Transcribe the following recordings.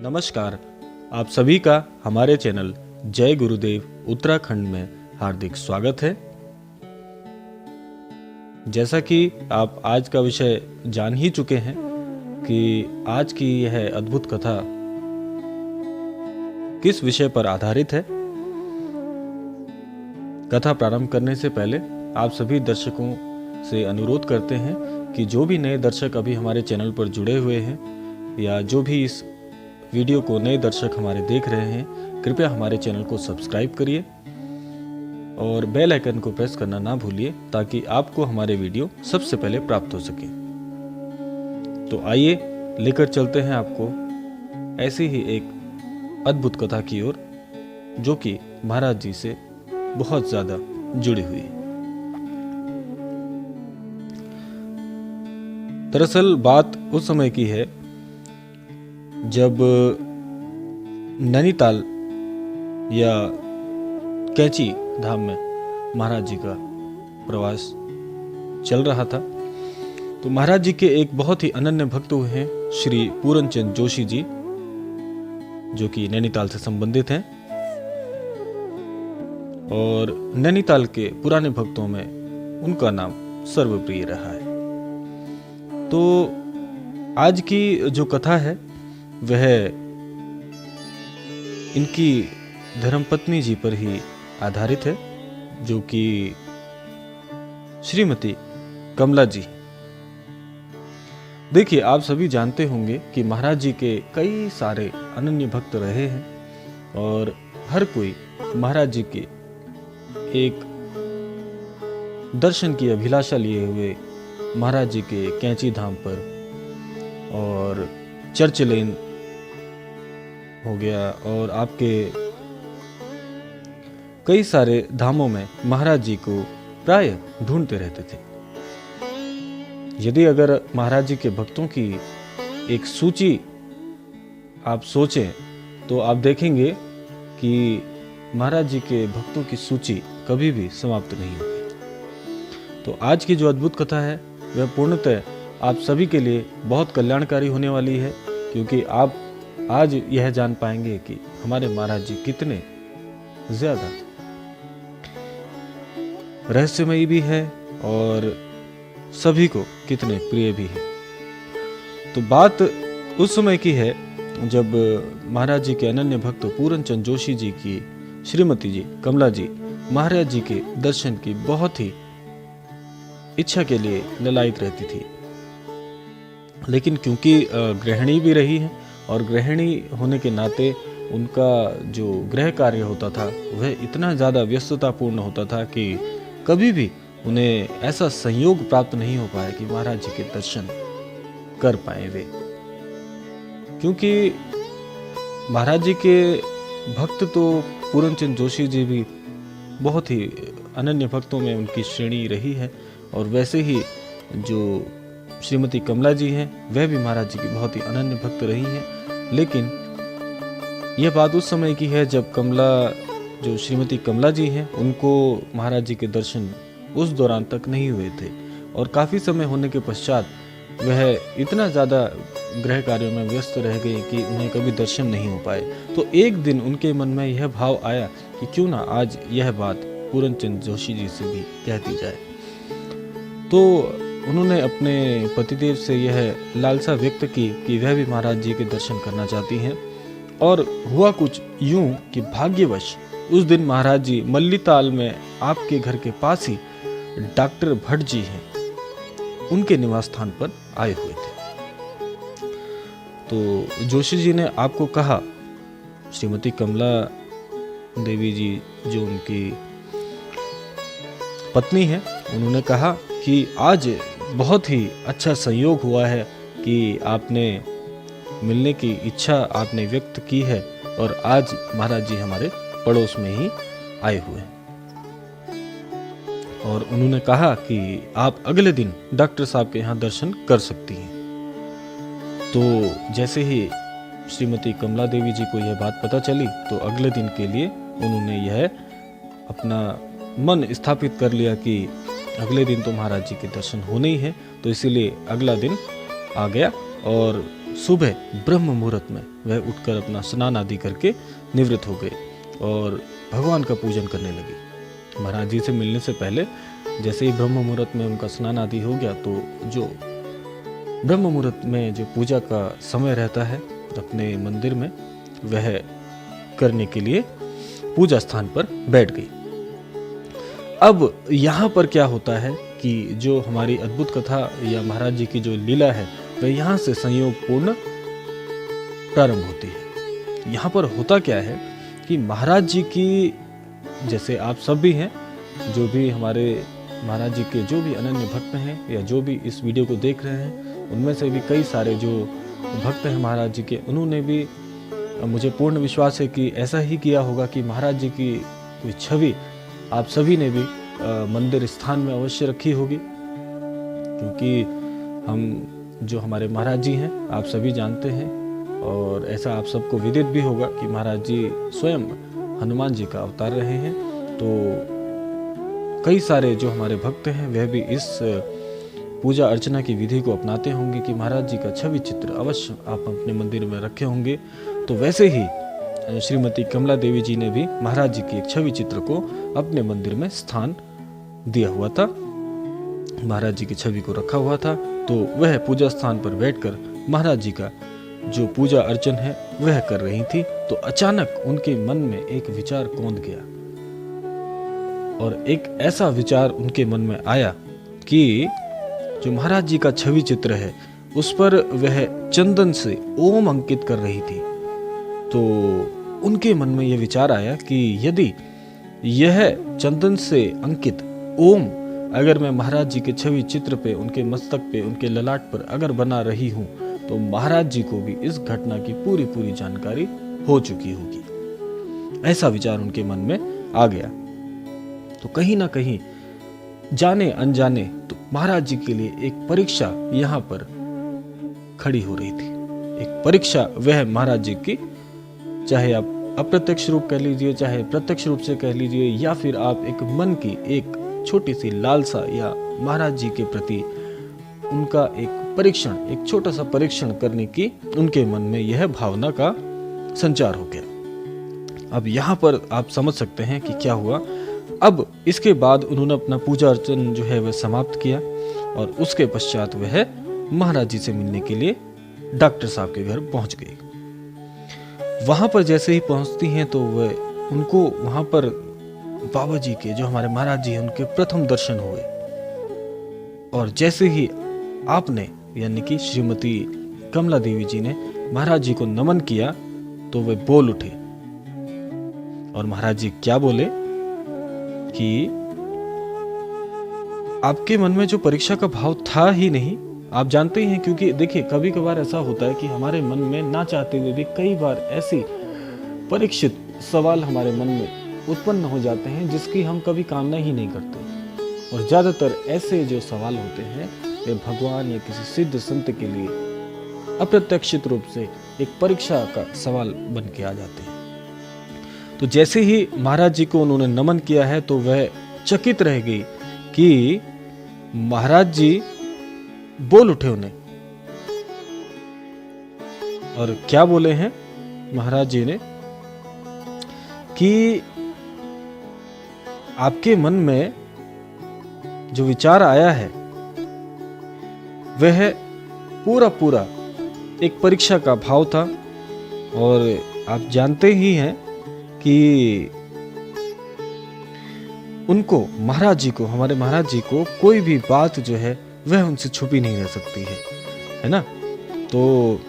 नमस्कार, आप सभी का हमारे चैनल जय गुरुदेव उत्तराखंड में हार्दिक स्वागत है। जैसा कि आप आज का विषय जान ही चुके हैं कि आज की यह अद्भुत कथा किस विषय पर आधारित है। कथा प्रारंभ करने से पहले आप सभी दर्शकों से अनुरोध करते हैं कि जो भी नए दर्शक अभी हमारे चैनल पर जुड़े हुए हैं या जो भी इस वीडियो को नए दर्शक हमारे देख रहे हैं, कृपया हमारे चैनल को सब्सक्राइब करिए और बेल आइकन को प्रेस करना ना भूलिए ताकि आपको हमारे वीडियो सबसे पहले प्राप्त हो सके। तो आइए लेकर चलते हैं आपको ऐसी ही एक अद्भुत कथा की ओर जो कि महाराज जी से बहुत ज्यादा जुड़ी हुई है। दरअसल बात उस समय की है जब नैनीताल या कैंची धाम में महाराज जी का प्रवास चल रहा था। तो महाराज जी के एक बहुत ही अनन्य भक्त हुए हैं श्री पूरनचंद जोशी जी, जो कि नैनीताल से संबंधित हैं और नैनीताल के पुराने भक्तों में उनका नाम सर्वप्रिय रहा है। तो आज की जो कथा है वह इनकी धर्मपत्नी जी पर ही आधारित है, जो कि श्रीमती कमला जी। देखिए, आप सभी जानते होंगे कि महाराज जी के कई सारे अनन्य भक्त रहे हैं और हर कोई महाराज जी के एक दर्शन की अभिलाषा लिए हुए महाराज जी के कैंची धाम पर और चर्च लेन हो गया और आपके कई सारे धामों में महाराज जी को प्राय ढूंढते रहते थे। यदि अगर महाराज जी के भक्तों की एक सूची आप सोचें तो आप देखेंगे कि महाराज जी के भक्तों की सूची कभी भी समाप्त नहीं होगी। तो आज की जो अद्भुत कथा है वह पूर्णतः आप सभी के लिए बहुत कल्याणकारी होने वाली है, क्योंकि आप आज यह जान पाएंगे कि हमारे महाराज जी कितने ज्यादा रहस्यमयी भी है और सभी को कितने प्रिय भी है। तो बात उस समय की है जब महाराज जी के अनन्य भक्त पूरनचंद जोशी जी की श्रीमती जी कमला जी महाराज जी के दर्शन की बहुत ही इच्छा के लिए ललायित रहती थी। लेकिन क्योंकि गृहिणी भी रही है और गृहिणी होने के नाते उनका जो गृह कार्य होता था वह इतना ज़्यादा व्यस्ततापूर्ण होता था कि कभी भी उन्हें ऐसा संयोग प्राप्त नहीं हो पाया कि महाराज जी के दर्शन कर पाए वे। क्योंकि महाराज जी के भक्त तो पूरनचंद जोशी जी भी बहुत ही अनन्य भक्तों में उनकी श्रेणी रही है और वैसे ही जो श्रीमती कमला जी हैं वह भी महाराज जी की बहुत ही अनन्य भक्त रही हैं। लेकिन यह बात उस समय की है जब जो श्रीमती कमला जी हैं उनको महाराज जी के दर्शन उस दौरान तक नहीं हुए थे और काफ़ी समय होने के पश्चात वह इतना ज़्यादा गृह कार्यों में व्यस्त रह गई कि उन्हें कभी दर्शन नहीं हो पाए। तो एक दिन उनके मन में यह भाव आया कि क्यों ना आज यह बात पूरनचंद जोशी जी से भी कहती जाए। तो उन्होंने अपने पतिदेव से यह लालसा व्यक्त की कि वह भी महाराज जी के दर्शन करना चाहती हैं। और हुआ कुछ यूं कि भाग्यवश उस दिन महाराज जी मल्लीताल में आपके घर के पास ही डॉक्टर भट्ट जी हैं उनके निवास स्थान पर आए हुए थे। तो जोशी जी ने आपको कहा, श्रीमती कमला देवी जी जो उनकी पत्नी है, उन्होंने कहा कि आज बहुत ही अच्छा संयोग हुआ है कि आपने मिलने की इच्छा आपने व्यक्त की है और आज महाराज जी हमारे पड़ोस में ही आए हुए हैं। और उन्होंने कहा कि आप अगले दिन डॉक्टर साहब के यहाँ दर्शन कर सकती हैं। तो जैसे ही श्रीमती कमला देवी जी को यह बात पता चली तो अगले दिन के लिए उन्होंने यह अपना मन स्थापित कर लिया कि अगले दिन तो महाराज जी के दर्शन होने ही है। तो इसीलिए अगला दिन आ गया और सुबह ब्रह्म मुहूर्त में वह उठकर अपना स्नान आदि करके निवृत्त हो गए और भगवान का पूजन करने लगे। महाराज जी से मिलने से पहले जैसे ही ब्रह्म मुहूर्त में उनका स्नान आदि हो गया तो जो ब्रह्म मुहूर्त में जो पूजा का समय रहता है अपने मंदिर में, वह करने के लिए पूजा स्थान पर बैठ गई। अब यहाँ पर क्या होता है कि जो हमारी अद्भुत कथा या महाराज जी की जो लीला है वह यहाँ से संयोगपूर्ण प्रारंभ होती है। यहाँ पर होता क्या है कि महाराज जी की, जैसे आप सब भी हैं, जो भी हमारे महाराज जी के जो भी अनन्य भक्त हैं या जो भी इस वीडियो को देख रहे हैं, उनमें से भी कई सारे जो भक्त हैं महाराज जी के, उन्होंने भी, मुझे पूर्ण विश्वास है कि ऐसा ही किया होगा कि महाराज जी की कोई छवि आप सभी ने भी मंदिर स्थान में अवश्य रखी होगी, क्योंकि हम जो हमारे महाराज जी हैं आप सभी जानते हैं और ऐसा आप सबको विदित भी होगा कि महाराज जी स्वयं हनुमान जी का अवतार रहे हैं। तो कई सारे जो हमारे भक्त हैं वह भी इस पूजा अर्चना की विधि को अपनाते होंगे कि महाराज जी का छवि चित्र अवश्य आप अपने मंदिर में रखे होंगे। तो वैसे ही श्रीमती कमला देवी जी ने भी महाराज जी के एक छवि चित्र को अपने मंदिर में स्थान दिया हुआ था, महाराज जी की छवि को रखा हुआ था। तो वह पूजा स्थान पर बैठकर महाराज जी का जो पूजा अर्चन है वह कर रही थी। तो अचानक उनके मन में एक विचार कौंध गया और एक ऐसा विचार उनके मन में आया कि जो महाराज जी का छवि चित्र है उस पर वह चंदन से ओम अंकित कर रही थी। तो उनके मन में यह विचार आया कि यदि यह चंदन से अंकित ओम अगर मैं महाराज जी के छवि चित्र पे, उनके मस्तक पे, उनके ललाट पर अगर बना रही हूं तो महाराज जी को भी इस घटना की पूरी पूरी जानकारी हो चुकी होगी। ऐसा विचार उनके मन में आ गया। तो कहीं ना कहीं जाने अनजाने तो महाराज जी के लिए एक परीक्षा यहाँ पर खड़ी हो रही थी। एक परीक्षा वह महाराज जी की, चाहे आप अप्रत्यक्ष रूप कह लीजिए, चाहे प्रत्यक्ष रूप से कह लीजिए, या फिर आप एक मन की एक छोटी सी लालसा या महाराज जी के प्रति उनका एक परीक्षण, एक छोटा सा परीक्षण करने की उनके मन में यह भावना का संचार हो गया। अब यहाँ पर आप समझ सकते हैं कि क्या हुआ। अब इसके बाद उन्होंने अपना पूजा अर्चन जो है वह समाप्त किया और उसके पश्चात वह महाराज जी से मिलने के लिए डॉक्टर साहब के घर पहुंच गई। वहां पर जैसे ही पहुंचती हैं तो वह उनको वहां पर बाबा जी के, जो हमारे महाराज जी हैं, उनके प्रथम दर्शन हुए। और जैसे ही आपने यानी कि श्रीमती कमला देवी जी ने महाराज जी को नमन किया तो वे बोल उठे। और महाराज जी क्या बोले कि आपके मन में जो परीक्षा का भाव था ही नहीं, आप जानते ही हैं, क्योंकि देखिए कभी कभार ऐसा होता है कि हमारे मन में ना चाहते हुए भी कई बार ऐसी परीक्षित सवाल हमारे मन में उत्पन्न हो जाते हैं जिसकी हम कभी कामना ही नहीं करते। और ज्यादातर ऐसे जो सवाल होते हैं वे भगवान या किसी सिद्ध संत के लिए अप्रत्याशित रूप से एक परीक्षा का सवाल बन के आ जाते हैं। तो जैसे ही महाराज जी को उन्होंने नमन किया है तो वह चकित रह गई कि महाराज जी बोल उठे उन्हें। और क्या बोले हैं महाराज जी ने कि आपके मन में जो विचार आया है वह पूरा पूरा एक परीक्षा का भाव था। और आप जानते ही हैं कि उनको, महाराज जी को, हमारे महाराज जी को कोई भी बात जो है वह उनसे छुपी नहीं रह सकती है ना। तो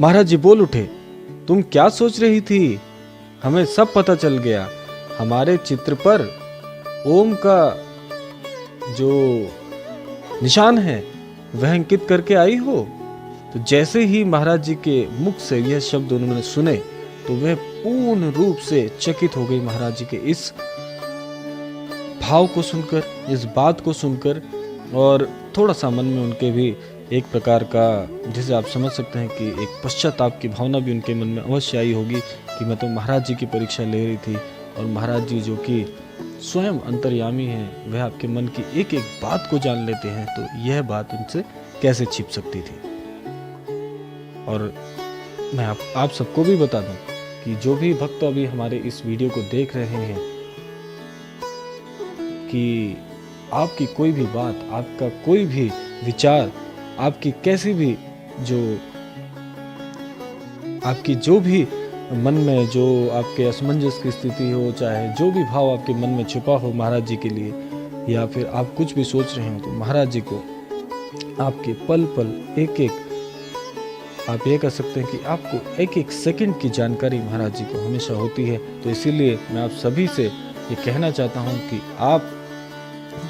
महाराज जी बोल उठे, तुम क्या सोच रही थी? हमें सब पता चल गया। हमारे चित्र पर ओम का जो निशान है वह अंकित करके आई हो। तो जैसे ही महाराज जी के मुख से यह शब्द उन्होंने सुने तो वह पूर्ण रूप से चकित हो गई महाराज जी के इस भाव को सुनकर, इस बात को सुनकर। और थोड़ा सा मन में उनके भी एक प्रकार का, जिसे आप समझ सकते हैं कि एक पश्चाताप की भावना भी उनके मन में अवश्य आई होगी कि मैं तो महाराज जी की परीक्षा ले रही थी और महाराज जी जो कि स्वयं अंतर्यामी हैं वह आपके मन की एक एक बात को जान लेते हैं। तो यह बात उनसे कैसे छिप सकती थी। और मैं आप सबको भी बता दूं कि जो भी भक्त अभी हमारे इस वीडियो को देख रहे हैं, कि आपकी कोई भी बात, आपका कोई भी विचार, आपकी कैसी भी आपकी जो भी मन में जो आपके असमंजस की स्थिति हो, चाहे जो भी भाव आपके मन में छुपा हो महाराज जी के लिए, या फिर आप कुछ भी सोच रहे हो, तो महाराज जी को आपके पल पल एक एक, आप ये कह सकते हैं कि आपको एक एक सेकंड की जानकारी महाराज जी को हमेशा होती है। तो इसीलिए मैं आप सभी से ये कहना चाहता हूँ कि आप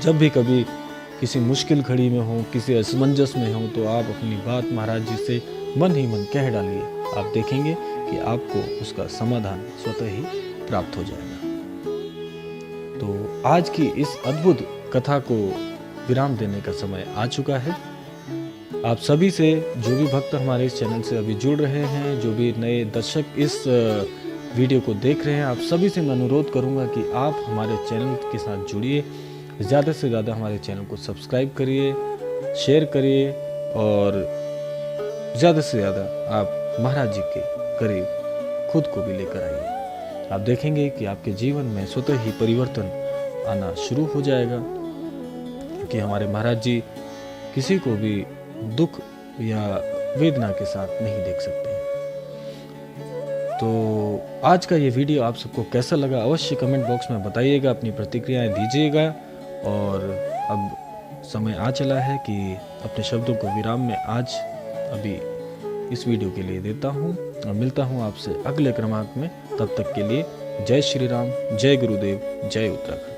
जब भी कभी किसी मुश्किल घड़ी में हो, किसी असमंजस में हो, तो आप अपनी बात महाराज जी से मन ही मन कह डालिए। आप देखेंगे कि आपको उसका समाधान स्वतः ही प्राप्त हो जाएगा। तो आज की इस अद्भुत कथा को विराम देने का समय आ चुका है। आप सभी से, जो भी भक्त हमारे इस चैनल से अभी जुड़ रहे हैं, जो भी नए दर्शक इस वीडियो को देख रहे हैं, आप सभी से मैं अनुरोध करूंगा कि आप हमारे चैनल के साथ जुड़िए, ज़्यादा से ज़्यादा हमारे चैनल को सब्सक्राइब करिए, शेयर करिए, और ज़्यादा से ज़्यादा आप महाराज जी के करीब खुद को भी लेकर आइए। आप देखेंगे कि आपके जीवन में स्वतः ही परिवर्तन आना शुरू हो जाएगा, क्योंकि हमारे महाराज जी किसी को भी दुख या वेदना के साथ नहीं देख सकते हैं। तो आज का ये वीडियो आप सबको कैसा लगा अवश्य कमेंट बॉक्स में बताइएगा, अपनी प्रतिक्रियाएं दीजिएगा। और अब समय आ चला है कि अपने शब्दों को विराम में आज अभी इस वीडियो के लिए देता हूँ, और मिलता हूँ आपसे अगले क्रमांक में। तब तक के लिए जय श्री राम, जय गुरुदेव, जय उत्तराखंड।